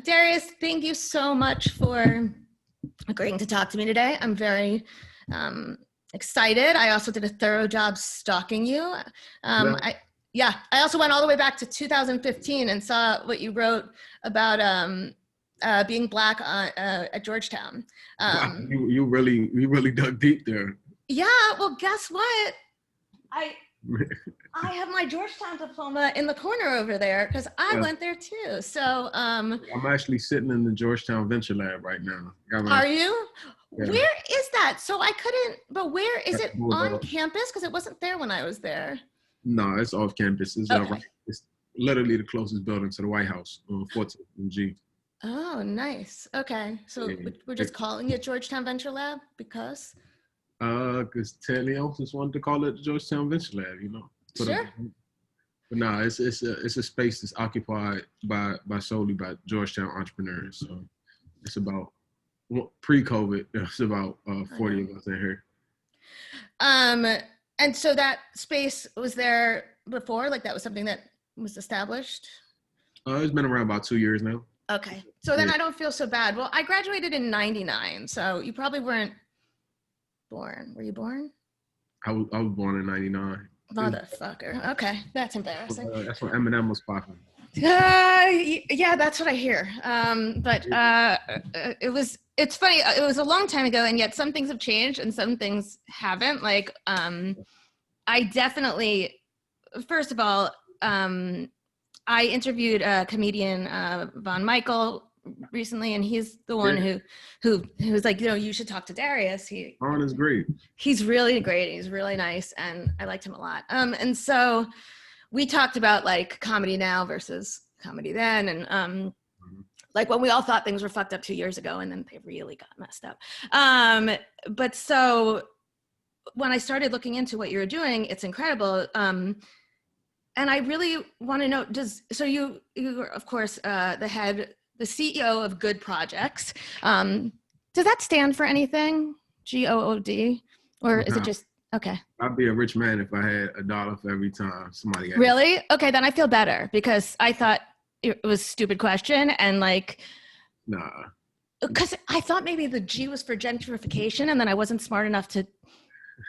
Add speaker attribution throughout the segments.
Speaker 1: Darius, thank you so much for agreeing to talk to me today. I'm very excited. I also did a thorough job stalking you. I also went all the way back to 2015 and saw what you wrote about being Black at Georgetown.
Speaker 2: Wow, you really dug deep there.
Speaker 1: Yeah, well, guess what? I have my Georgetown diploma in the corner over there because I went there too. So
Speaker 2: I'm actually sitting in the Georgetown Venture Lab right now.
Speaker 1: Are you? Yeah. Where is that? So I couldn't, but where is it on campus? Because it wasn't there when I was there.
Speaker 2: No, it's off campus. It's it's literally the closest building to the White House on 14th and G.
Speaker 1: Oh, nice. Okay. So we're just calling it Georgetown Venture Lab because?
Speaker 2: Because Ted Leon just wanted to call it the Georgetown Venture Lab, you know.
Speaker 1: Sure.
Speaker 2: But no, it's a space that's occupied by solely by Georgetown entrepreneurs. So it's about pre-COVID. It's about 40 of us in here.
Speaker 1: And so that space was there before, like that was something that was established.
Speaker 2: It's been around about 2 years now.
Speaker 1: Okay, so then I don't feel so bad. Well, I graduated in '99, so you probably weren't born. Were you born?
Speaker 2: I was born in '99.
Speaker 1: Motherfucker. Okay, that's embarrassing.
Speaker 2: That's when Eminem was popping.
Speaker 1: Yeah, that's what I hear. It's funny. It was a long time ago, and yet some things have changed and some things haven't. Like, I definitely, first of all, I interviewed a comedian, Von Michael, recently, and he's the one who was like, you know, you should talk to Darius.
Speaker 2: Von is great.
Speaker 1: He's really great. He's really nice, and I liked him a lot. And so we talked about like comedy now versus comedy then, and like when we all thought things were fucked up 2 years ago, and then they really got messed up. But so when I started looking into what you were doing, it's incredible. And I really want to know, you were, of course, the CEO of GOODProjects. Does that stand for anything? GOOD? Or is it just, okay.
Speaker 2: I'd be a rich man if I had $1 for every time somebody got
Speaker 1: Really? Okay, then I feel better because I thought it was a stupid question and like.
Speaker 2: Nah.
Speaker 1: Because I thought maybe the G was for gentrification and then I wasn't smart enough to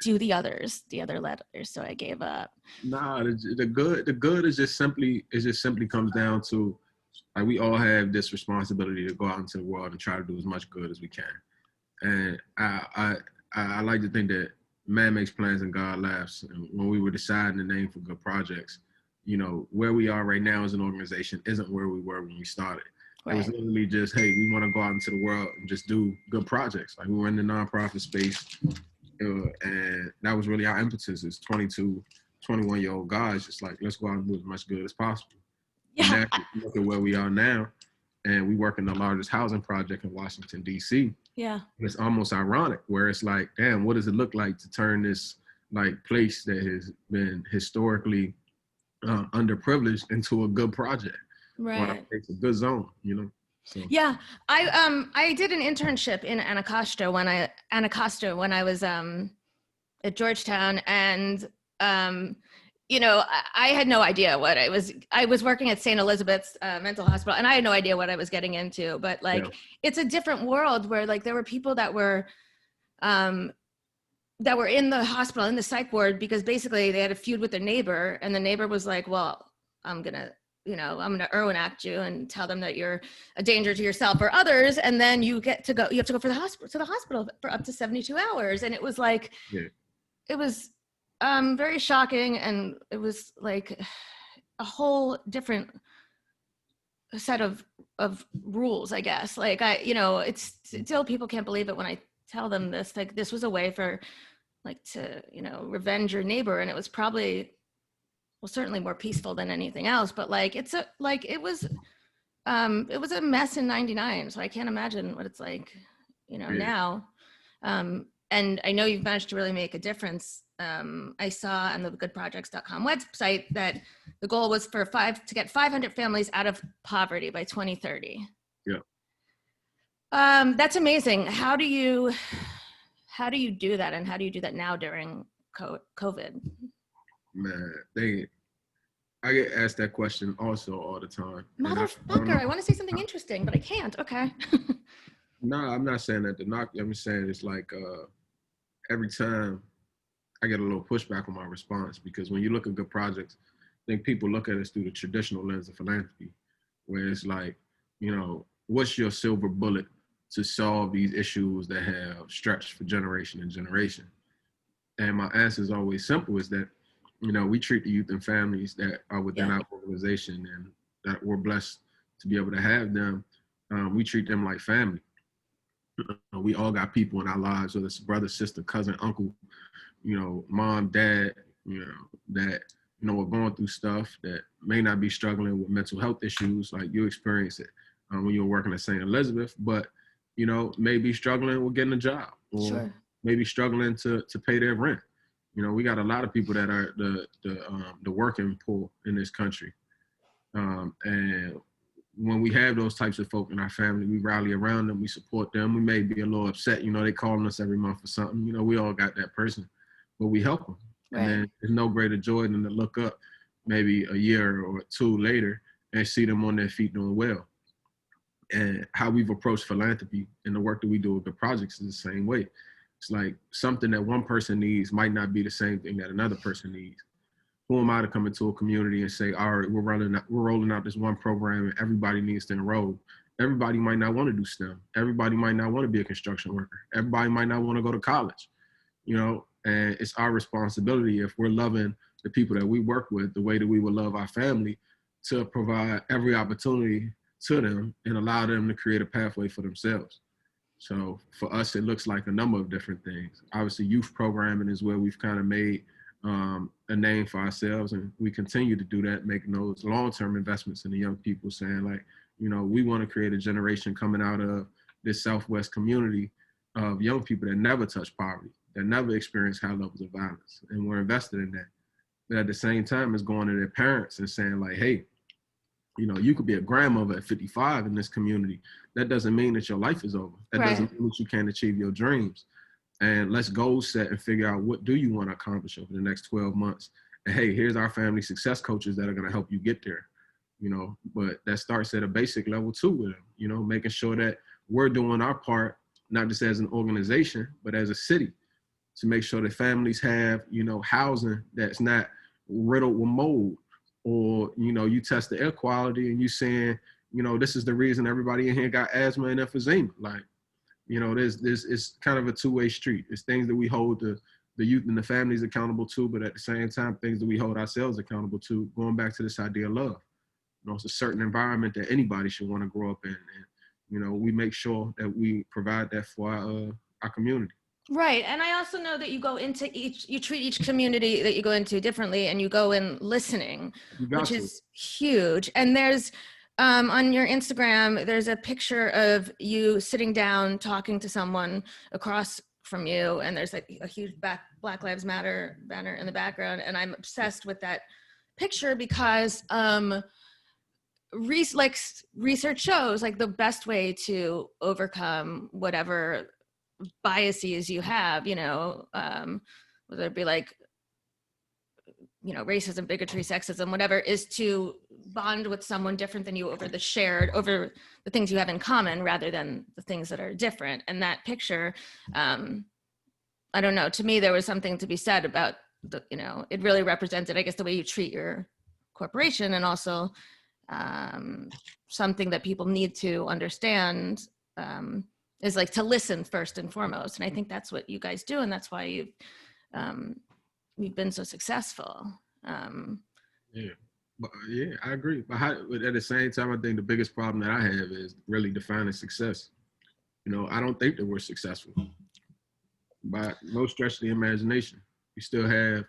Speaker 1: do the other letters, so I gave up.
Speaker 2: Nah, the good is just simply comes down to like we all have this responsibility to go out into the world and try to do as much good as we can. And I like to think that man makes plans and God laughs. And when we were deciding the name for Good Projects, you know, where we are right now as an organization isn't where we were when we started. Right. It was literally just, hey, we want to go out into the world and just do good projects. Like we were in the nonprofit space. And that was really our impetus as 22, 21-year-old guys, just like, let's go out and do as much good as possible. Yeah. And look at where we are now, and we work in the largest housing project in Washington, D.C.
Speaker 1: Yeah.
Speaker 2: It's almost ironic where it's like, damn, what does it look like to turn this like place that has been historically underprivileged into a good project?
Speaker 1: Right.
Speaker 2: It's a good zone, you know? So.
Speaker 1: Yeah, I did an internship in Anacostia when I was at Georgetown, and you know, I had no idea what I was working at St. Elizabeth's mental hospital, and I had no idea what I was getting into. But like, it's a different world where like there were people that were in the hospital in the psych ward because basically they had a feud with their neighbor, and the neighbor was like, "Well, I'm gonna Irwin Act you and tell them that you're a danger to yourself or others. And then you have to go to the hospital for up to 72 hours. And it was like, it was very shocking. And it was like a whole different set of rules, I guess. Like it's still, people can't believe it when I tell them this, like this was a way for like to, revenge your neighbor. And it was probably, well, certainly more peaceful than anything else, but like it was a mess in '99, so I can't imagine what it's like, now. And I know you've managed to really make a difference. I saw on the GOODProjects.com website that the goal was to get 500 families out of poverty by 2030.
Speaker 2: Yeah.
Speaker 1: That's amazing. How do you do that, and how do you do that now during COVID?
Speaker 2: Man, I get asked that question also all the time. And I don't
Speaker 1: Motherfucker,
Speaker 2: know.
Speaker 1: I want to say something interesting, but I can't. Okay.
Speaker 2: No, I'm not saying that to knock you. I'm just saying it's like every time I get a little pushback on my response, because when you look at good projects, I think people look at us through the traditional lens of philanthropy, where it's like, what's your silver bullet to solve these issues that have stretched for generation and generation? And my answer is always simple: is that, we treat the youth and families that are within
Speaker 1: Yeah.
Speaker 2: our organization and that we're blessed to be able to have them. We treat them like family. We all got people in our lives, whether it's brother, sister, cousin, uncle, mom, dad, that, are going through stuff that may not be struggling with mental health issues like you experienced it when you were working at St. Elizabeth, but, may be struggling with getting a job, or
Speaker 1: Sure.
Speaker 2: maybe struggling to pay their rent. We got a lot of people that are the working poor in this country. And when we have those types of folk in our family, we rally around them, we support them. We may be a little upset, they calling us every month for something. We all got that person, but we help them.
Speaker 1: Right.
Speaker 2: And then there's no greater joy than to look up maybe a year or two later and see them on their feet doing well. And how we've approached philanthropy and the work that we do with the projects is the same way. It's like something that one person needs might not be the same thing that another person needs. Who am I to come into a community and say, all right, we're rolling out this one program and everybody needs to enroll? Everybody might not want to do STEM. Everybody might not want to be a construction worker. Everybody might not want to go to college, and it's our responsibility, if we're loving the people that we work with the way that we would love our family, to provide every opportunity to them and allow them to create a pathway for themselves. So for us, it looks like a number of different things. Obviously, youth programming is where we've kind of made a name for ourselves, and we continue to do that, making those long-term investments in the young people, saying like, we want to create a generation coming out of this Southwest community of young people that never touch poverty, that never experience high levels of violence, and we're invested in that. But at the same time, it's going to their parents and saying like, hey, you could be a grandmother at 55 in this community. That doesn't mean that your life is over. That doesn't mean that you can't achieve your dreams. And let's goal set and figure out, what do you want to accomplish over the next 12 months? And hey, here's our family success coaches that are going to help you get there. But that starts at a basic level too with them, making sure that we're doing our part, not just as an organization, but as a city, to make sure that families have, housing that's not riddled with mold, or, you test the air quality and you saying, this is the reason everybody in here got asthma and emphysema. Like, there's it's kind of a two-way street. It's things that we hold the youth and the families accountable to, but at the same time, things that we hold ourselves accountable to, going back to this idea of love. It's a certain environment that anybody should want to grow up in. And, we make sure that we provide that for our community.
Speaker 1: Right. And I also know that you treat each community that you go into differently, and you go in listening, which is huge. And there's, on your Instagram, there's a picture of you sitting down, talking to someone across from you. And there's like a huge Black Lives Matter banner in the background. And I'm obsessed with that picture because, research shows like the best way to overcome whatever biases you have, whether it be like, racism, bigotry, sexism, whatever, is to bond with someone different than you over the things you have in common, rather than the things that are different. And that picture, I don't know, to me, there was something to be said about it really represented, I guess, the way you treat your corporation, and also something that people need to understand, is like to listen first and foremost. And I think that's what you guys do, and that's why you've been so successful.
Speaker 2: Yeah, I agree. But at the same time, I think the biggest problem that I have is really defining success. I don't think that we're successful by no stretch of the imagination. We still have,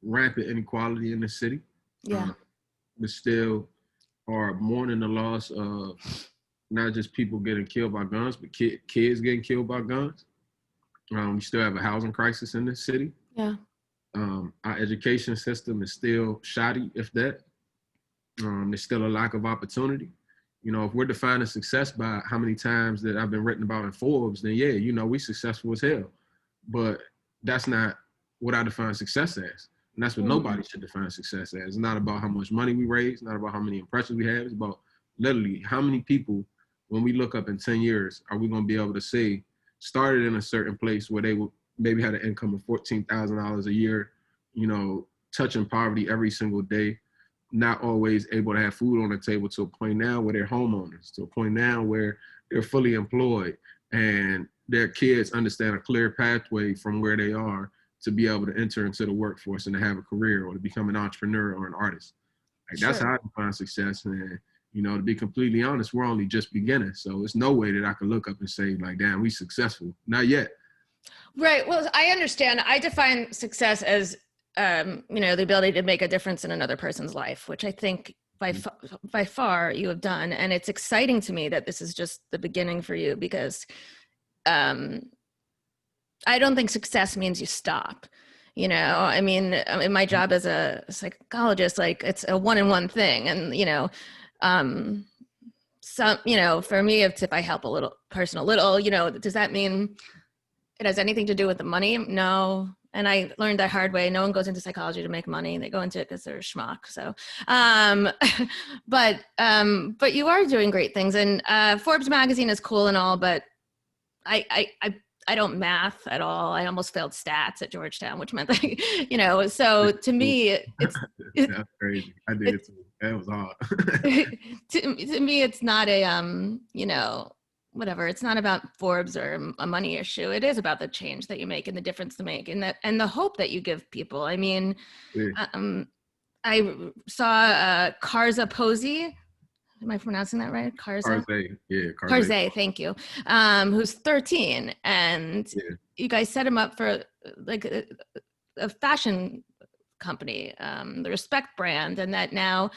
Speaker 2: rampant inequality in the city.
Speaker 1: Yeah.
Speaker 2: We still are mourning the loss of not just people getting killed by guns, but kids getting killed by guns. We still have a housing crisis in this city.
Speaker 1: Yeah.
Speaker 2: Our education system is still shoddy, if that. There's still a lack of opportunity. If we're defining success by how many times that I've been written about in Forbes, then yeah, we successful as hell. But that's not what I define success as. And that's what nobody should define success as. It's not about how much money we raise, not about how many impressions we have. It's about literally how many people, when we look up in 10 years, are we going to be able to say, started in a certain place where they would maybe had an income of $14,000 a year, you know, touching poverty every single day, not always able to have food on the table, to a point now where they're homeowners, to a point now where they're fully employed and their kids understand a clear pathway from where they are to be able to enter into the workforce and to have a career or to become an entrepreneur or an artist. Like that's how I define success. And, you know, to be completely honest, we're only just beginning. So it's no way that I can look up and say like, damn, we successful. Not yet.
Speaker 1: Right. Well, I understand. I define success as, you know, the ability to make a difference in another person's life, which I think by far you have done. And it's exciting to me that this is just the beginning for you, because I don't think success means you stop. You know, I mean, in my job as a psychologist, like it's a one-on-one thing. And, you know, some, you know, for me, if I help a little person a little, you know, does that mean it has anything to do with the money? No. And I learned that hard way. No one goes into psychology to make money. They go into it because they're a schmuck. So, but you are doing great things. And Forbes magazine is cool and all, but I don't math at all. I almost failed stats at Georgetown, which meant that, you know, so to me, it's
Speaker 2: that's crazy. I did it too. That was hard.
Speaker 1: to me, it's not a, you know, whatever. It's not about Forbes or a money issue. It is about the change that you make and the difference to make, and the hope that you give people. I mean, I saw Karza Posey. Am I pronouncing that right?
Speaker 2: Karze, yeah.
Speaker 1: Karze, thank you. Who's 13, and you guys set him up for like a fashion company, the Respect brand, and that now,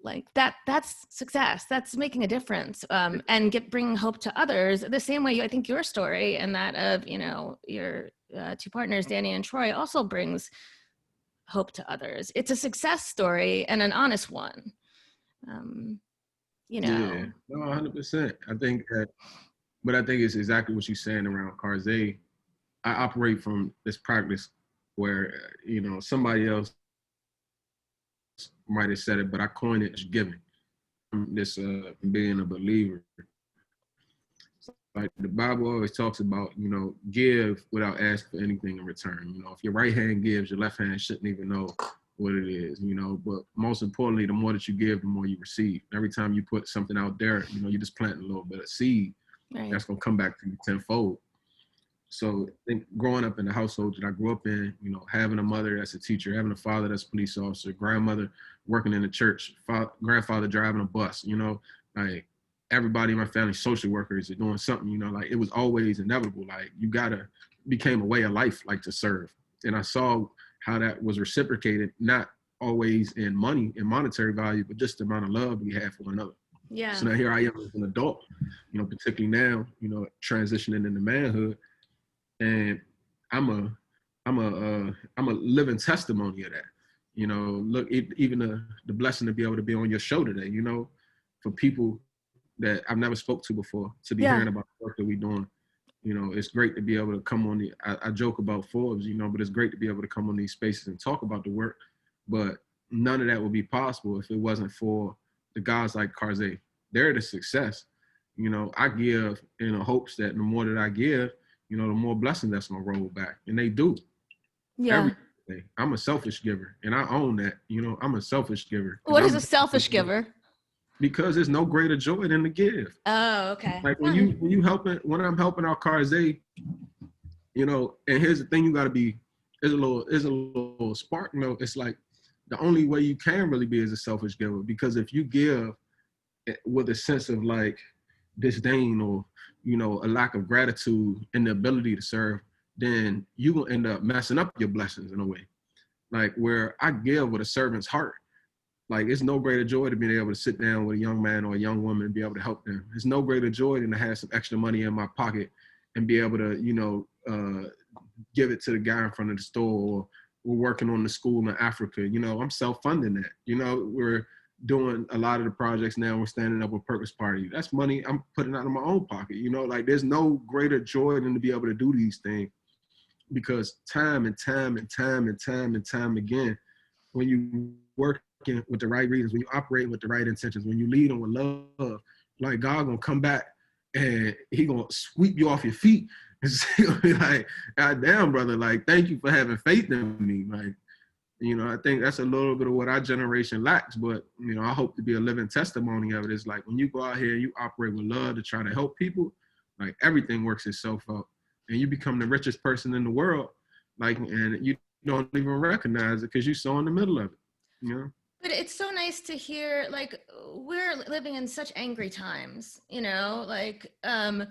Speaker 1: like that's success. That's making a difference, and bringing hope to others. The same way I think your story and that of, you know, your two partners, Danny and Troy, also brings hope to others. It's a success story and an honest one. You know.
Speaker 2: Yeah, no, 100%. I think that, but I think it's exactly what you're saying around Karze. I operate from this practice where, you know, somebody else might have said it, but I coined it as giving. This being a believer. Like the Bible always talks about, you know, give without asking for anything in return. You know, if your right hand gives, your left hand shouldn't even know what it is, you know. But most importantly, the more that you give, the more you receive. Every time you put something out there, you know, you just plant a little bit of seed. Right. That's gonna come back to you tenfold. So I think growing up in the household that I grew up in, you know, having a mother that's a teacher, having a father that's a police officer, grandmother working in the church, grandfather driving a bus, you know, like everybody in my family, social workers are doing something, you know, like it was always inevitable. Like you became a way of life, like to serve. And I saw how that was reciprocated, not always in money and monetary value, but just the amount of love we have for one another. Yeah. So now here I am as an adult, you know, particularly now, you know, transitioning into manhood, and I'm a living testimony of that. You know, look, even the blessing to be able to be on your show today, you know, for people that I've never spoke to before, to be hearing about the work that we're doing. You know, it's great to be able to come on I joke about Forbes, you know, but it's great to be able to come on these spaces and talk about the work. But none of that would be possible if it wasn't for the guys like Karze. They're the success. You know, I give in the hopes that the more that I give, you know, the more blessing that's gonna roll back. And they do. Yeah. Every day. I'm a selfish giver, and I own that. You know, I'm a selfish giver.
Speaker 1: What is a selfish giver?
Speaker 2: Because there's no greater joy than to give.
Speaker 1: Oh, okay.
Speaker 2: Like when I'm helping our Karze, you know, and here's the thing, you gotta be, there's a little spark, you know, it's like the only way you can really be is a selfish giver, because if you give with a sense of like disdain or, you know, a lack of gratitude and the ability to serve, then you will end up messing up your blessings in a way. Like where I give with a servant's heart. Like it's no greater joy to being able to sit down with a young man or a young woman and be able to help them. It's no greater joy than to have some extra money in my pocket and be able to, you know, give it to the guy in front of the store, or we're working on the school in Africa. You know, I'm self-funding that. You know, we're doing a lot of the projects now. We're standing up a purpose party. That's money I'm putting out of my own pocket. You know, like there's no greater joy than to be able to do these things because time and time and time and time and time again, when you working with the right reasons, when you operate with the right intentions, when you lead them with love, like God gonna come back and he gonna sweep you off your feet and say, like, God damn, brother, like, thank you for having faith in me. Like, you know, I think that's a little bit of what our generation lacks, but, you know, I hope to be a living testimony of it. It's like when you go out here and you operate with love to try to help people, like everything works itself out and you become the richest person in the world. Like, and you don't even recognize it because you're so in the middle of it, you know?
Speaker 1: But it's so nice to hear, like, we're living in such angry times, you know, like, and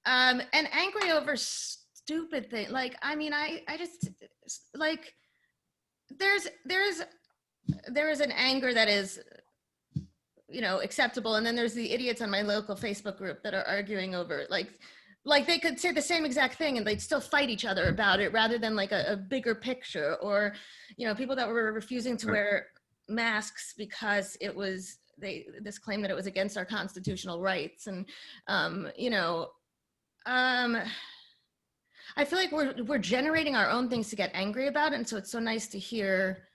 Speaker 1: angry over stupid things. Like, I mean, I just, like, there is an anger that is, you know, acceptable, and then there's the idiots on my local Facebook group that are arguing over it. Like they could say the same exact thing and they'd still fight each other about it, rather than like a bigger picture. Or, you know, people that were refusing to wear masks because it was this claim that it was against our constitutional rights. And you know, I feel like we're generating our own things to get angry about, and so it's so nice to hear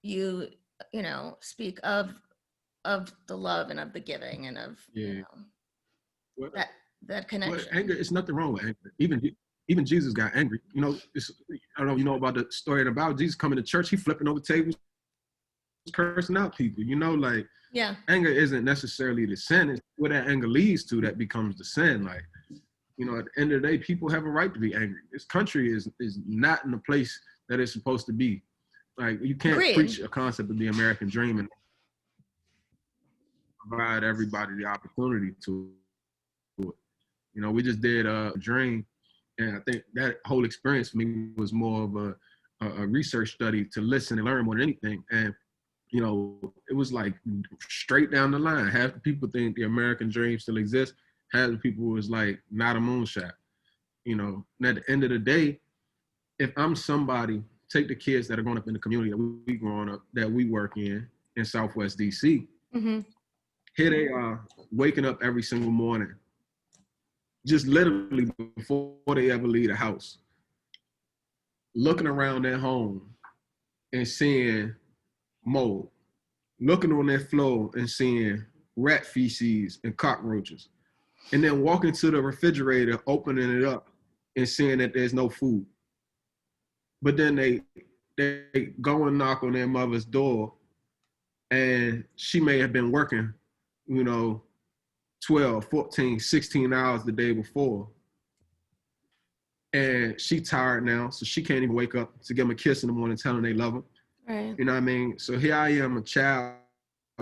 Speaker 1: you know, speak of the love and of the giving and of, you know, that connection.
Speaker 2: Well, anger, it's nothing wrong with anger. Even Jesus got angry. You know, I don't know if you know about the story about Jesus coming to church, he flipping over tables, cursing out people. You know, like,
Speaker 1: yeah,
Speaker 2: anger isn't necessarily the sin. It's where that anger leads to that becomes the sin. Like, you know, at the end of the day, people have a right to be angry. This country is not in the place that it's supposed to be. Like, you can't preach a concept of the American dream and provide everybody the opportunity to it. You know, we just did a dream, and I think that whole experience for me was more of a research study to listen and learn more than anything. And, you know, it was like straight down the line. Half the people think the American dream still exists. Half the people was like, not a moonshot. You know, and at the end of the day, if I'm somebody, take the kids that are growing up in the community that we growing up, that we work in Southwest DC.
Speaker 1: Mm-hmm.
Speaker 2: Here they are waking up every single morning, just literally before they ever leave the house, looking around their home and seeing mold, looking on their floor and seeing rat feces and cockroaches, and then walking to the refrigerator, opening it up and seeing that there's no food. But then they go and knock on their mother's door, and she may have been working, you know, 12, 14, 16 hours the day before. And she tired now, so she can't even wake up to give them a kiss in the morning, telling they love them.
Speaker 1: Right.
Speaker 2: You know what I mean? So here I am, a child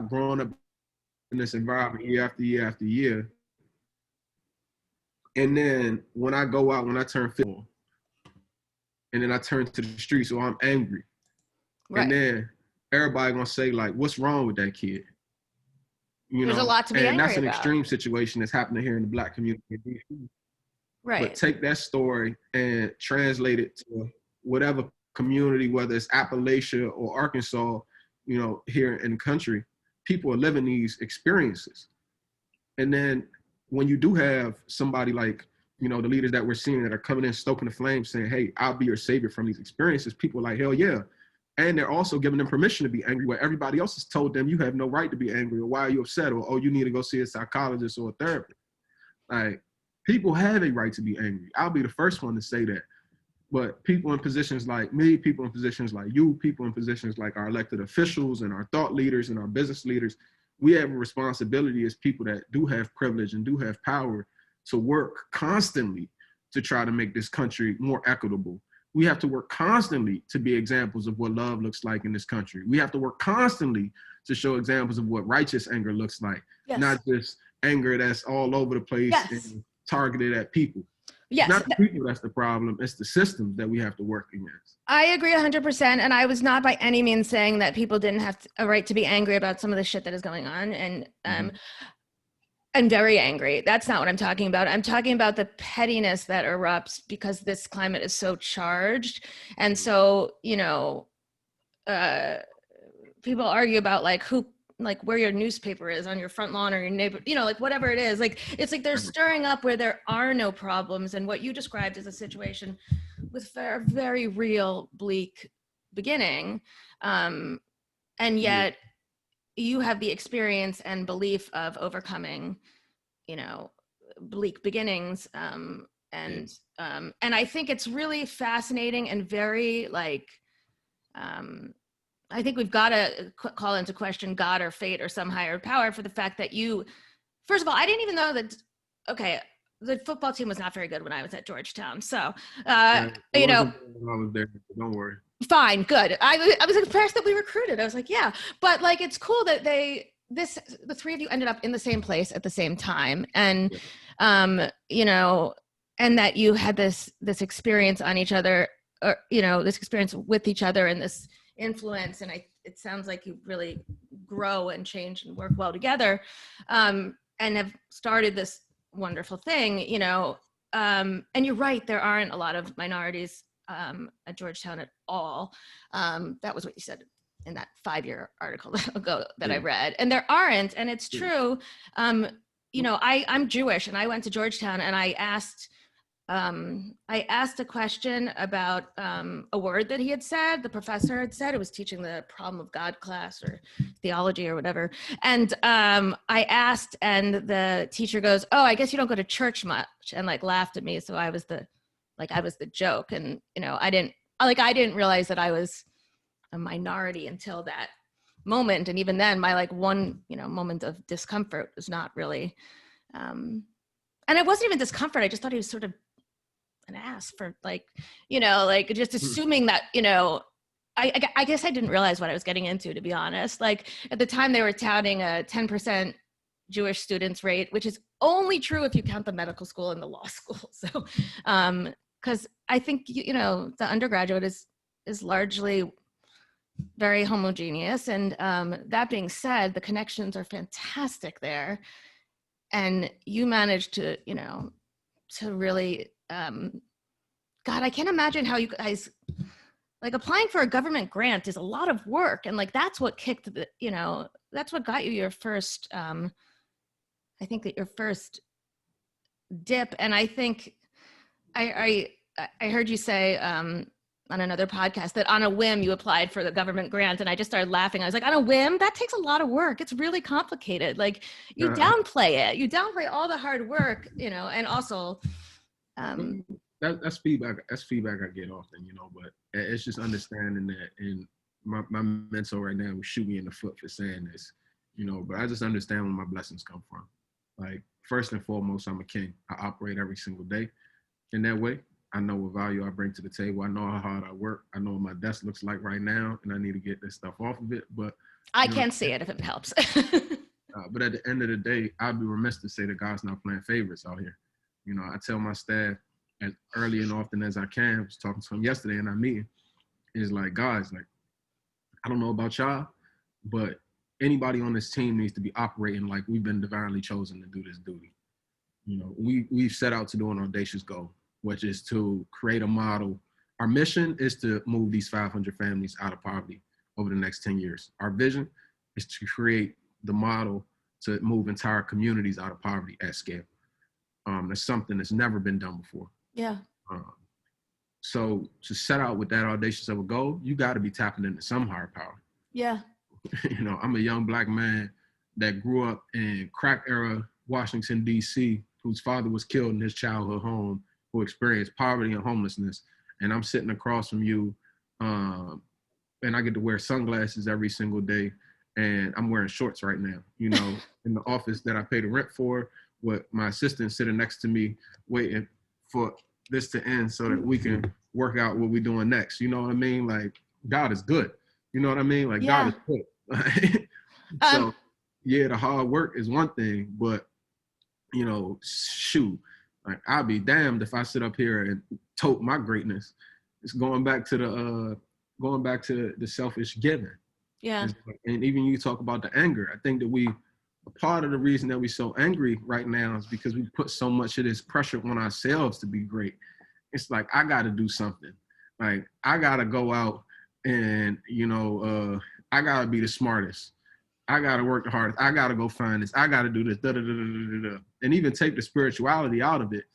Speaker 2: growing up in this environment year after year after year. And then when I go out, when I turn 50, and then I turn to the street, so I'm angry. Right. And then everybody gonna say, like, what's wrong with that kid? You
Speaker 1: There's
Speaker 2: know?
Speaker 1: A lot to be angry about.
Speaker 2: And that's an extreme situation that's happening here in the Black community.
Speaker 1: Right.
Speaker 2: But take that story and translate it to whatever community, whether it's Appalachia or Arkansas, you know, here in the country, people are living these experiences. And then when you do have somebody like, you know, the leaders that we're seeing that are coming in, stoking the flames, saying, hey, I'll be your savior from these experiences, people are like, hell yeah. And they're also giving them permission to be angry, where everybody else has told them you have no right to be angry, or why are you upset, or, oh, you need to go see a psychologist or a therapist. Like, people have a right to be angry. I'll be the first one to say that. But people in positions like me, people in positions like you, people in positions like our elected officials and our thought leaders and our business leaders, we have a responsibility as people that do have privilege and do have power to work constantly to try to make this country more equitable. We have to work constantly to be examples of what love looks like in this country. We have to work constantly to show examples of what righteous anger looks like, not just anger that's all over the place and targeted at people. Yes. It's not the people that's the problem, it's the systems that we have to work against.
Speaker 1: I agree 100%. And I was not by any means saying that people didn't have a right to be angry about some of the shit that is going on. And I'm very angry. That's not what I'm talking about. I'm talking about the pettiness that erupts because this climate is so charged. And so, you know, people argue about like where your newspaper is on your front lawn or your neighbor, you know, like whatever it is, like, it's like they're stirring up where there are no problems. And what you described is a situation with a very real, bleak beginning. And
Speaker 2: Yeah.
Speaker 1: yet you have the experience and belief of overcoming, bleak beginnings.
Speaker 2: Yeah.
Speaker 1: And I think it's really fascinating and very like, I think we've got to call into question God or fate or some higher power for the fact that first of all, I didn't even know that, okay, the football team was not very good when I was at Georgetown. So,
Speaker 2: It wasn't there when I was there, so don't worry.
Speaker 1: fine, good. I was impressed that we recruited. I was like, yeah, but like, it's cool that the three of you ended up in the same place at the same time. And,
Speaker 2: Yeah.
Speaker 1: And that you had this experience on each other, or, this experience with each other and this influence. And it sounds like you really grow and change and work well together, and have started this wonderful thing, and you're right, there aren't a lot of minorities at Georgetown at all. That was what you said in that 5-year article ago that I read, and there aren't, and it's true. I'm Jewish, and I went to Georgetown, and I asked a question about a word that he had said, the professor had said. It was teaching the problem of God class or theology or whatever. And I asked, and the teacher goes, "Oh, I guess you don't go to church much," and like laughed at me. So I was the joke. And, I didn't realize that I was a minority until that moment. And even then, my like one, moment of discomfort was not really, and it wasn't even discomfort. I just thought he was sort of an ass for like just assuming that, I guess I didn't realize what I was getting into, to be honest. Like at the time they were touting a 10% Jewish students rate, which is only true if you count the medical school and the law school. So, because I think, the undergraduate is largely very homogeneous. And that being said, the connections are fantastic there. And you managed to, to really, God, I can't imagine how you guys, like, applying for a government grant is a lot of work. And like, that's what kicked the, that's what got you your first, I think that your first dip. And I think I heard you say on another podcast that on a whim you applied for the government grant, and I just started laughing. I was like, on a whim? That takes a lot of work. It's really complicated. Like you downplay it. You downplay all the hard work, and also
Speaker 2: that's feedback. That's feedback I get often, but it's just understanding that. And my mentor right now would shoot me in the foot for saying this, but I just understand where my blessings come from. Like, first and foremost, I'm a king. I operate every single day in that way. I know what value I bring to the table. I know how hard I work. I know what my desk looks like right now, and I need to get this stuff off of it. But
Speaker 1: I can't see it if it helps.
Speaker 2: But at the end of the day, I'd be remiss to say that God's not playing favorites out here. I tell my staff as early and often as I can. I was talking to him yesterday in our meeting. Is like, guys, like, I don't know about y'all, but anybody on this team needs to be operating like we've been divinely chosen to do this duty. We've set out to do an audacious goal, which is to create a model. Our mission is to move these 500 families out of poverty over the next 10 years. Our vision is to create the model to move entire communities out of poverty at scale. That's something that's never been done before.
Speaker 1: Yeah.
Speaker 2: So to set out with that audacious of a goal, you got to be tapping into some higher power.
Speaker 1: Yeah.
Speaker 2: I'm a young Black man that grew up in crack era Washington, D.C., whose father was killed in his childhood home, who experienced poverty and homelessness. And I'm sitting across from you, and I get to wear sunglasses every single day, and I'm wearing shorts right now, in the office that I pay the rent for, with my assistant sitting next to me waiting for this to end so that we can work out what we're doing next. You know what I mean? Like, God is good. You know what I mean? Like,
Speaker 1: yeah.
Speaker 2: God is good. So, yeah, the hard work is one thing, but, shoot, like, I'll be damned if I sit up here and tote my greatness. It's going back to the selfish giving.
Speaker 1: Yeah.
Speaker 2: And even you talk about the anger. I think that part of the reason that we're so angry right now is because we put so much of this pressure on ourselves to be great. It's like, I got to do something. Like, I got to go out and, I got to be the smartest. I got to work the hardest. I got to go find this. I got to do this. Da, da, da, da, da, da. And even take the spirituality out of it.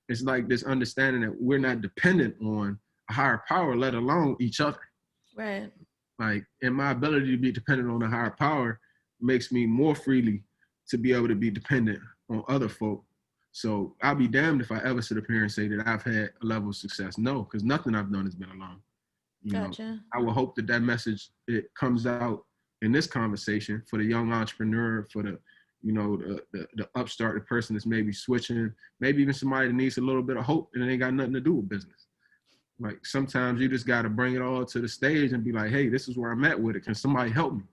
Speaker 2: It's like this understanding that we're not dependent on a higher power, let alone each other.
Speaker 1: Right.
Speaker 2: Like, and my ability to be dependent on a higher power makes me more freely to be able to be dependent on other folk. So I'll be damned if I ever sit up here and say that I've had a level of success. No, because nothing I've done has been alone. You know,
Speaker 1: Gotcha.
Speaker 2: I will hope that that message, it comes out in this conversation for the young entrepreneur, for the, you know, the upstart, the person that's maybe switching, maybe even somebody that needs a little bit of hope and it ain't got nothing to do with business. Like, sometimes you just got to bring it all to the stage and be like, hey, this is where I'm at with it. Can somebody help me?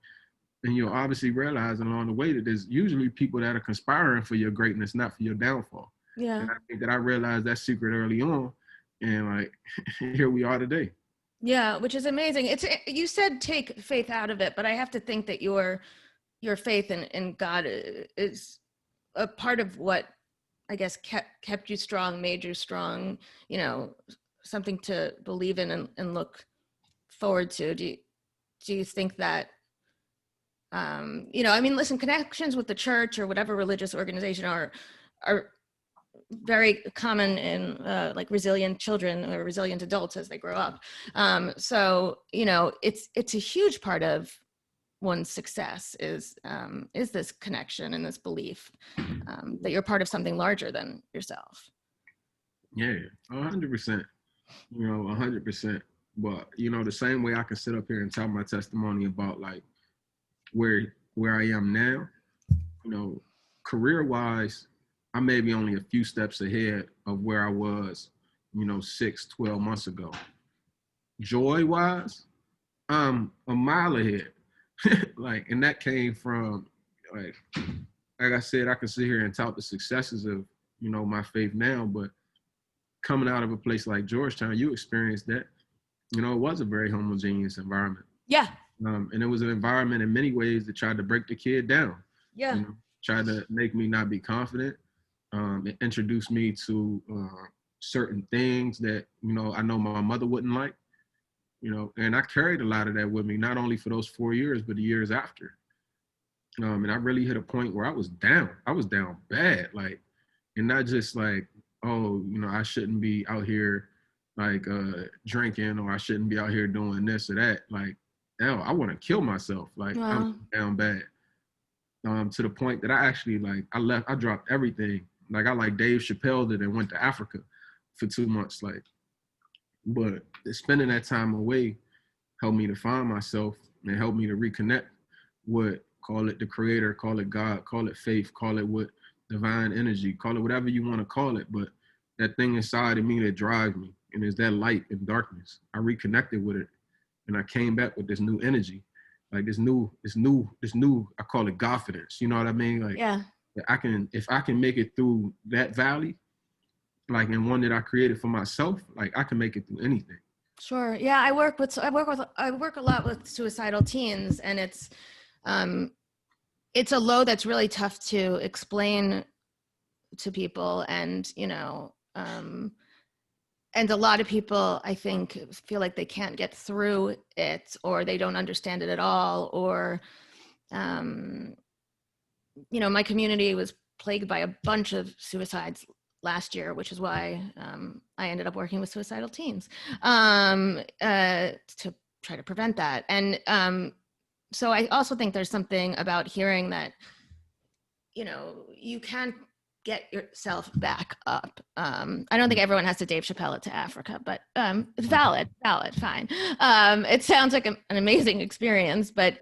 Speaker 2: And you'll obviously realize along the way that there's usually people that are conspiring for your greatness, not for your downfall.
Speaker 1: Yeah.
Speaker 2: And I think that I realized that secret early on. And like, here we are today.
Speaker 1: Yeah, which is amazing. You said take faith out of it, but I have to think that your faith in God is a part of what I guess kept you strong, made you strong, you know, something to believe in and look forward to. Do you think that you know, I mean, listen, connections with the church or whatever religious organization are very common in like resilient children or resilient adults as they grow up. So, you know, it's a huge part of one's success is this connection and this belief that you're part of something larger than yourself.
Speaker 2: Yeah, 100%. You know, 100%. But, you know, the same way I can sit up here and tell my testimony about like where I am now, you know, career-wise, I may be only a few steps ahead of where I was, you know, 6, 12 months ago. Joy-wise, I'm a mile ahead. Like, and that came from, like I said, I can sit here and tout the successes of, you know, my faith now, but coming out of a place like Georgetown, you experienced that. You know, it was a very homogeneous environment.
Speaker 1: Yeah.
Speaker 2: And it was an environment in many ways that tried to break the kid down.
Speaker 1: Yeah.
Speaker 2: You know, tried to make me not be confident. It introduced me to certain things that, you know, I know my mother wouldn't like, you know, and I carried a lot of that with me, not only for those 4 years, but the years after. And I really hit a point where I was down. I was down bad, like, and not just like, oh, you know, I shouldn't be out here like drinking, or I shouldn't be out here doing this or that. Like, hell, I want to kill myself. Like,
Speaker 1: Wow.
Speaker 2: I'm down bad. To the point that I actually like, I dropped everything. Like, I like Dave Chappelle did and went to Africa for 2 months. Like, but spending that time away helped me to find myself and helped me to reconnect with, call it the creator, call it God, call it faith, call it what, divine energy, call it whatever you want to call it. But that thing inside of me that drives me, and is that light in darkness. I reconnected with it, and I came back with this new energy, like this new, I call it confidence. You know what I mean? Like,
Speaker 1: Yeah.
Speaker 2: if I can make it through that valley, like in one that I created for myself, like I can make it through anything.
Speaker 1: Sure. Yeah, I work a lot with suicidal teens, and it's a load that's really tough to explain to people, and you know, and a lot of people, I think, feel like they can't get through it, or they don't understand it at all, or you know, my community was plagued by a bunch of suicides last year, which is why I ended up working with suicidal teens to try to prevent that. And so I also think there's something about hearing that, you know, you can get yourself back up. I don't think everyone has to Dave Chappelle it to Africa, but valid, fine. It sounds like an amazing experience, but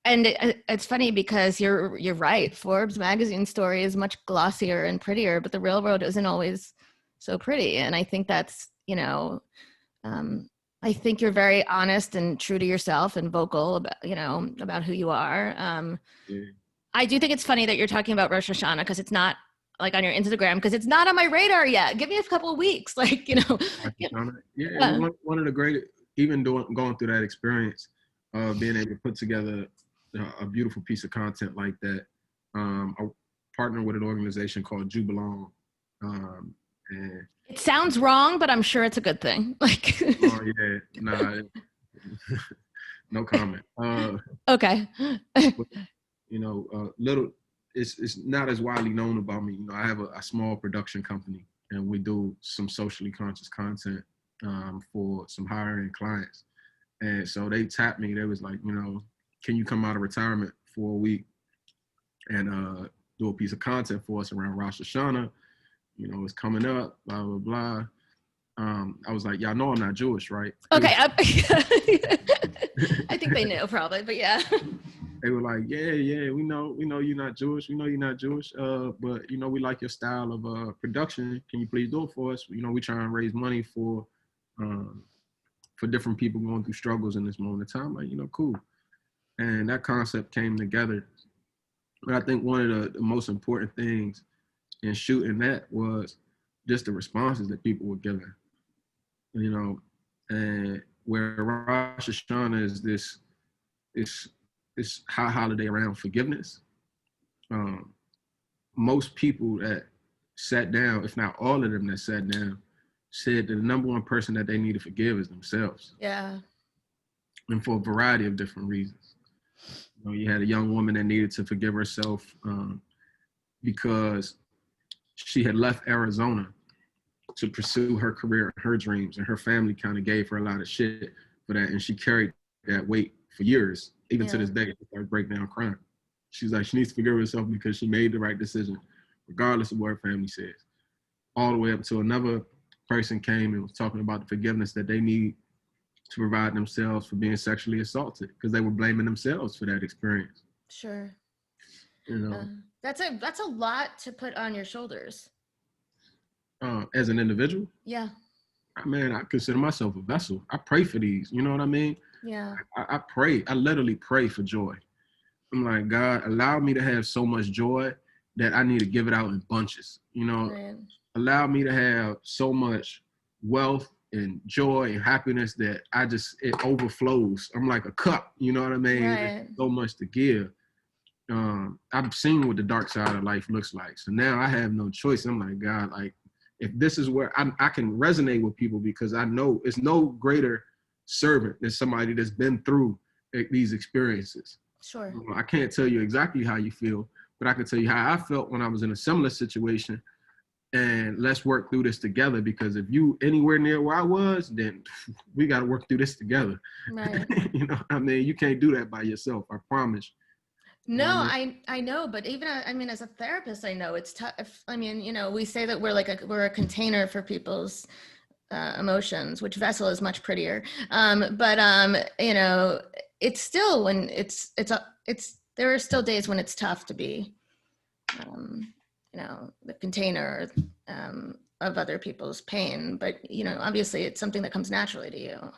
Speaker 1: and it's funny because you're right. Forbes magazine story is much glossier and prettier, but the real world isn't always so pretty. And I think that's, you know, I think you're very honest and true to yourself and vocal about, you know, about who you are.
Speaker 2: Yeah.
Speaker 1: I do think it's funny that you're talking about Rosh Hashanah, because it's not like on your Instagram, because it's not on my radar yet. Give me a couple of weeks, like, you know.
Speaker 2: Yeah, one of the great, even going through that experience of being able to put together a beautiful piece of content like that. I partnered with an organization called Jubilee. And
Speaker 1: it sounds wrong, but I'm sure it's a good thing. Like,
Speaker 2: oh yeah, nah, no comment.
Speaker 1: okay.
Speaker 2: But, you know, it's not as widely known about me. You know, I have a small production company, and we do some socially conscious content. for some higher end clients. And so they tapped me. They was like, can you come out of retirement for a week and do a piece of content for us around Rosh Hashanah? It's coming up, blah, blah, blah. I was like, y'all know I'm not Jewish, right?
Speaker 1: Okay. I think they knew probably, but yeah.
Speaker 2: They were like, yeah, we know you're not Jewish. We know you're not Jewish, but we like your style of production. Can you please do it for us? We try and raise money for different people going through struggles in this moment of time. Like, cool. And that concept came together. But I think one of the most important things in shooting that was just the responses that people were giving. And where Rosh Hashanah is this high holiday around forgiveness. Most people that sat down, if not all of them that sat down, said that the number one person that they need to forgive is themselves.
Speaker 1: Yeah.
Speaker 2: And for a variety of different reasons. You had a young woman that needed to forgive herself because she had left Arizona to pursue her career, her dreams, and her family kind of gave her a lot of shit for that. And she carried that weight for years, even to this day. She started breaking down crying. She's like, she needs to forgive herself because she made the right decision, regardless of what her family says. All the way up to another person came and was talking about the forgiveness that they need to provide themselves for being sexually assaulted because they were blaming themselves for that experience.
Speaker 1: Sure. That's a lot to put on your shoulders.
Speaker 2: As an individual?
Speaker 1: Yeah.
Speaker 2: Man, I consider myself a vessel. I pray for these. You know what I mean?
Speaker 1: Yeah.
Speaker 2: I pray. I literally pray for joy. I'm like, God, allow me to have so much joy that I need to give it out in bunches.
Speaker 1: Right.
Speaker 2: Allow me to have so much wealth and joy and happiness that it overflows. I'm like a cup, you know what I mean?
Speaker 1: Right.
Speaker 2: So much to give. I've seen what the dark side of life looks like. So now I have no choice. I'm like, God, like, if this is where I can resonate with people, because I know it's no greater servant than somebody that's been through these experiences.
Speaker 1: Sure.
Speaker 2: I can't tell you exactly how you feel, but I can tell you how I felt when I was in a similar situation. And let's work through this together, because if you anywhere near where I was, then we got to work through this together.
Speaker 1: Right.
Speaker 2: You can't do that by yourself. I promise.
Speaker 1: No, I know, but even, as a therapist, I know it's tough. We say that we're a container for people's emotions, which vessel is much prettier. It's still when there are still days when it's tough to be, the container of other people's pain. But, obviously it's something that comes naturally to you.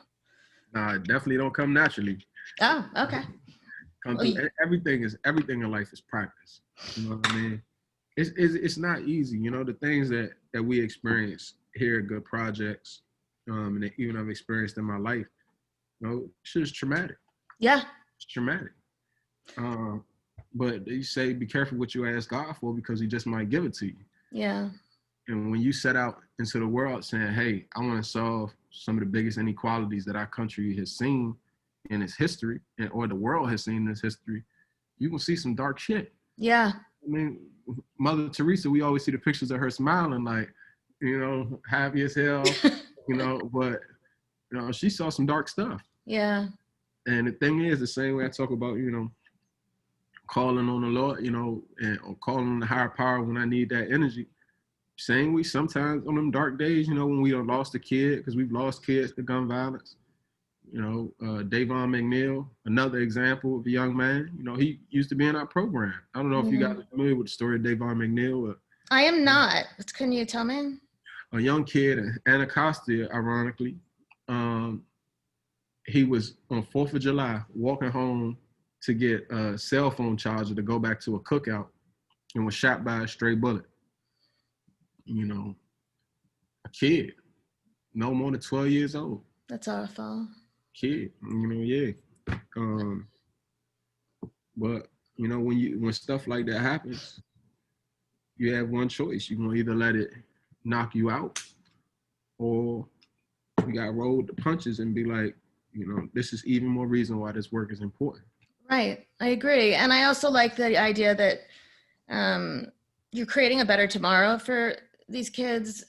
Speaker 2: Nah, it definitely don't come naturally.
Speaker 1: Oh, okay.
Speaker 2: Everything in life is practice. You know what I mean? It's not easy. The things that we experience here at Good Projects, and that even I've experienced in my life, shit is traumatic.
Speaker 1: Yeah.
Speaker 2: It's traumatic. But you say be careful what you ask God for, because he just might give it to you.
Speaker 1: Yeah.
Speaker 2: And when you set out into the world saying, hey, I want to solve some of the biggest inequalities that our country has seen in its history, or the world has seen in its history, you can see some dark shit.
Speaker 1: Yeah.
Speaker 2: Mother Teresa, we always see the pictures of her smiling, like, happy as hell, but, she saw some dark stuff.
Speaker 1: Yeah.
Speaker 2: And the thing is, the same way I talk about, calling on the Lord, or calling on the higher power when I need that energy. Same way sometimes on them dark days, when we done lost a kid, because we've lost kids to gun violence. Davon McNeil, another example of a young man. He used to be in our program. I don't know if you guys are familiar with the story of Davon McNeil.
Speaker 1: I am not. Can you tell me?
Speaker 2: A young kid in Anacostia, ironically. He was on 4th of July walking home to get a cell phone charger to go back to a cookout, and was shot by a stray bullet. A kid, no more than 12 years old.
Speaker 1: That's awful.
Speaker 2: Kid, yeah. But when stuff like that happens, you have one choice. You can either let it knock you out, or you got to roll the punches and be like, this is even more reason why this work is important.
Speaker 1: Right. I agree. And I also like the idea that you're creating a better tomorrow for these kids.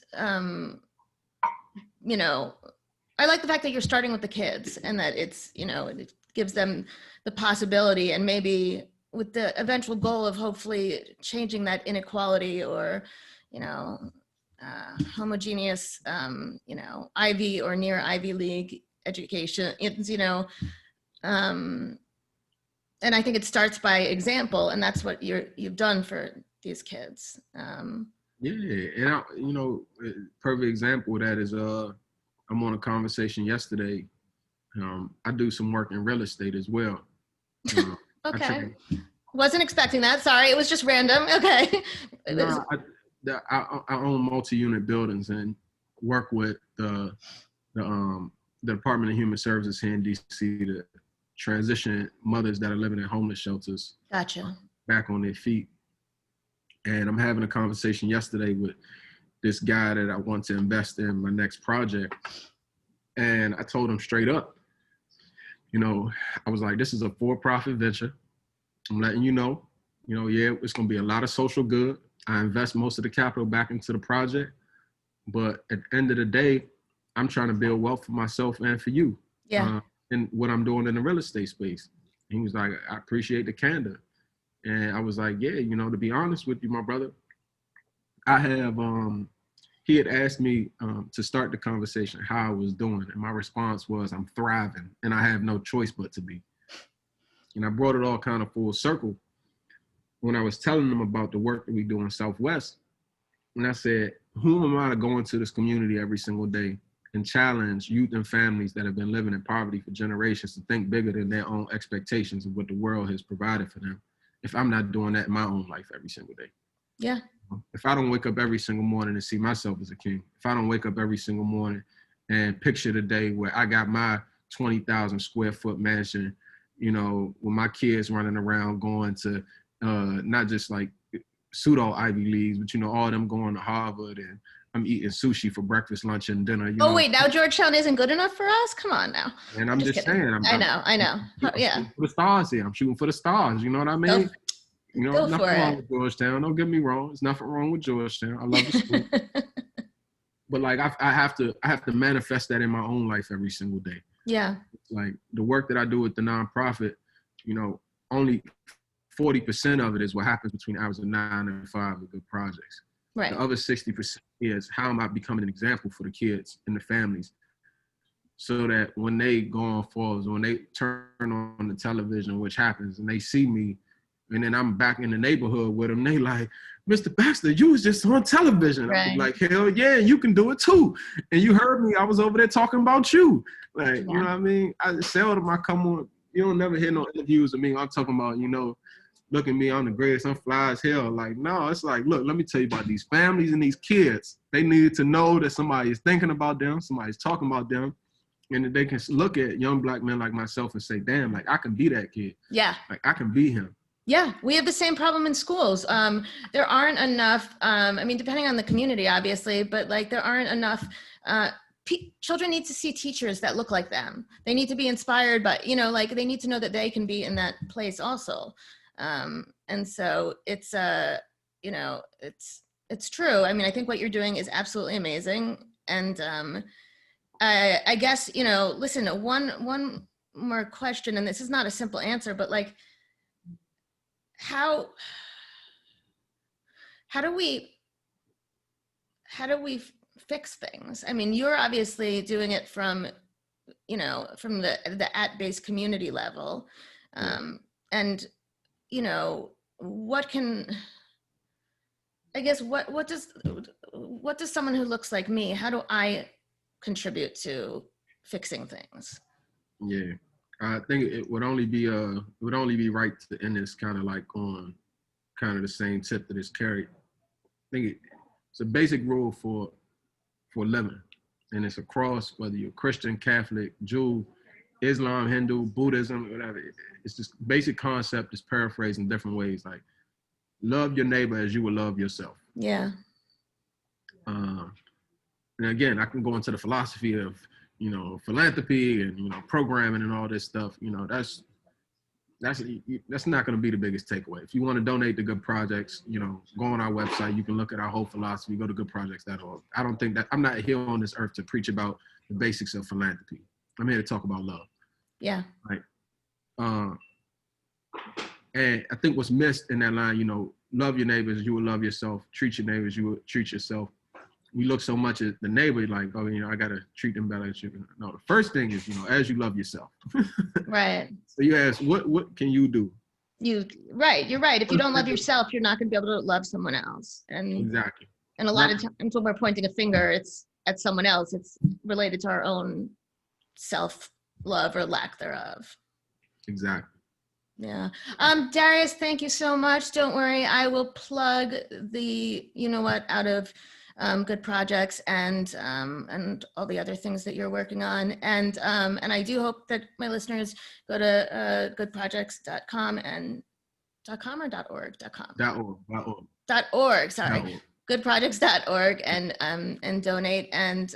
Speaker 1: I like the fact that you're starting with the kids and that it's, you know, it gives them the possibility, and maybe with the eventual goal of hopefully changing that inequality, or, you know, homogeneous, you know, Ivy or near Ivy League education. It's, you know, and I think it starts by example, and that's what you've done for these kids.
Speaker 2: Yeah, and you know, a perfect example of that is I'm on a conversation yesterday. I do some work in real estate as well.
Speaker 1: Okay. Wasn't expecting that. Sorry, it was just random. Okay.
Speaker 2: I own multi-unit buildings and work with the Department of Human Services here in DC to transition mothers that are living in homeless shelters
Speaker 1: Gotcha.
Speaker 2: back on their feet. And I'm having a conversation yesterday with this guy that I want to invest in my next project. And I told him straight up, you know, I was like, this is a for-profit venture. I'm letting you know, yeah, it's going to be a lot of social good. I invest most of the capital back into the project. But at the end of the day, I'm trying to build wealth for myself and for you.
Speaker 1: Yeah.
Speaker 2: And what I'm doing in the real estate space. He was like, I appreciate the candor. And I was like, yeah, you know, to be honest with you, my brother, I have, he had asked me to start the conversation, how I was doing. And my response was, I'm thriving and I have no choice but to be. And I brought it all kind of full circle when I was telling them about the work that we do in Southwest. And I said, who am I to go into this community every single day and challenge youth and families that have been living in poverty for generations to think bigger than their own expectations of what the world has provided for them, if I'm not doing that in my own life every single day?
Speaker 1: Yeah.
Speaker 2: If I don't wake up every single morning and see myself as a king, if I don't wake up every single morning and picture the day where I got my 20,000 square foot mansion, you know, with my kids running around going to not just like pseudo Ivy Leagues, but, you know, all of them going to Harvard, and I'm eating sushi for breakfast, lunch, and dinner. You know?
Speaker 1: Wait, now Georgetown isn't good enough for us? Come on now.
Speaker 2: And I'm just saying.
Speaker 1: I know.
Speaker 2: I'm
Speaker 1: Yeah.
Speaker 2: shooting for the stars here. I'm shooting for the stars. You know what I mean? You know, nothing wrong with Georgetown. Don't get me wrong. There's nothing wrong with Georgetown. I love the school. But like I have to manifest that in my own life every single day.
Speaker 1: Yeah.
Speaker 2: Like the work that I do with the nonprofit, you know, only 40% of it is what happens between hours of 9 and 5 with good projects.
Speaker 1: Right.
Speaker 2: The other 60% is how am I becoming an example for the kids and the families, so that when they go on falls, when they turn on the television, which happens, and they see me, and then I'm back in the neighborhood with them, they like, Mr. Baxter, you was just on television. Right. I'm like, hell yeah, you can do it too. And you heard me, I was over there talking about you. Like, you know what I mean? I seldom I come on, you don't never hear no interviews of me. I'm talking about, you know, look at me, I'm the greatest, I'm fly as hell. Like, no, it's like, look, let me tell you about these families and these kids. They need to know that somebody is thinking about them, somebody's talking about them, and that they can look at young Black men like myself and say, damn, like I can be that kid.
Speaker 1: Yeah.
Speaker 2: Like I can be him.
Speaker 1: Yeah, we have the same problem in schools. There aren't enough, I mean, depending on the community, obviously, but like there aren't enough, children need to see teachers that look like them. They need to be inspired by, you know, like they need to know that they can be in that place also. And so it's, you know, it's true. I mean, I think what you're doing is absolutely amazing. And I guess, you know, listen, one more question, and this is not a simple answer, but like, how do we fix things? I mean, you're obviously doing it from, you know, from the at-base community level. And, you know, what does someone who looks like me, how do I contribute to fixing things?
Speaker 2: Yeah. I think it would only be right to end this kind of like on kind of the same tip that is carried. I think it's a basic rule for living, and it's across whether you're Christian, Catholic, Jew, Islam, Hindu, Buddhism, whatever. It's this basic concept is paraphrased in different ways, like love your neighbor as you would love yourself.
Speaker 1: Yeah.
Speaker 2: And again, I can go into the philosophy of, you know, philanthropy and, you know, programming and all this stuff. You know, that's that's not going to be the biggest takeaway. If you want to donate to Good Projects, you know, go on our website. You can look at our whole philosophy. Go to goodprojects.org. I don't think that I'm not here on this earth to preach about the basics of philanthropy. I'm here to talk about love.
Speaker 1: Yeah.
Speaker 2: Right. And I think what's missed in that line, you know, love your neighbors, you will love yourself. Treat your neighbors, you will treat yourself. We look so much at the neighbor like, oh, you know, I got to treat them better. No, the first thing is, you know, as you love yourself.
Speaker 1: Right.
Speaker 2: So you ask, what can you do?
Speaker 1: You're right. If you don't love yourself, you're not going to be able to love someone else. And
Speaker 2: Exactly.
Speaker 1: And a lot of times when we're pointing a finger, it's at someone else. It's related to our own self-love or lack thereof.
Speaker 2: Exactly.
Speaker 1: Yeah. Darius, thank you so much. Don't worry. I will plug the, you know what, out of Good Projects and all the other things that you're working on. And I do hope that my listeners go to goodprojects.com and .com or .org? .com. .org, sorry. Goodprojects.org and donate. And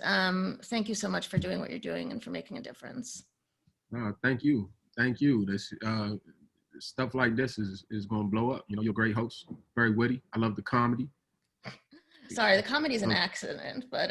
Speaker 1: thank you so much for doing what you're doing and for making a difference.
Speaker 2: Thank you. This stuff like this is going to blow up. You know, you're a great host, very witty. I love the comedy.
Speaker 1: Sorry, the comedy is an accident, but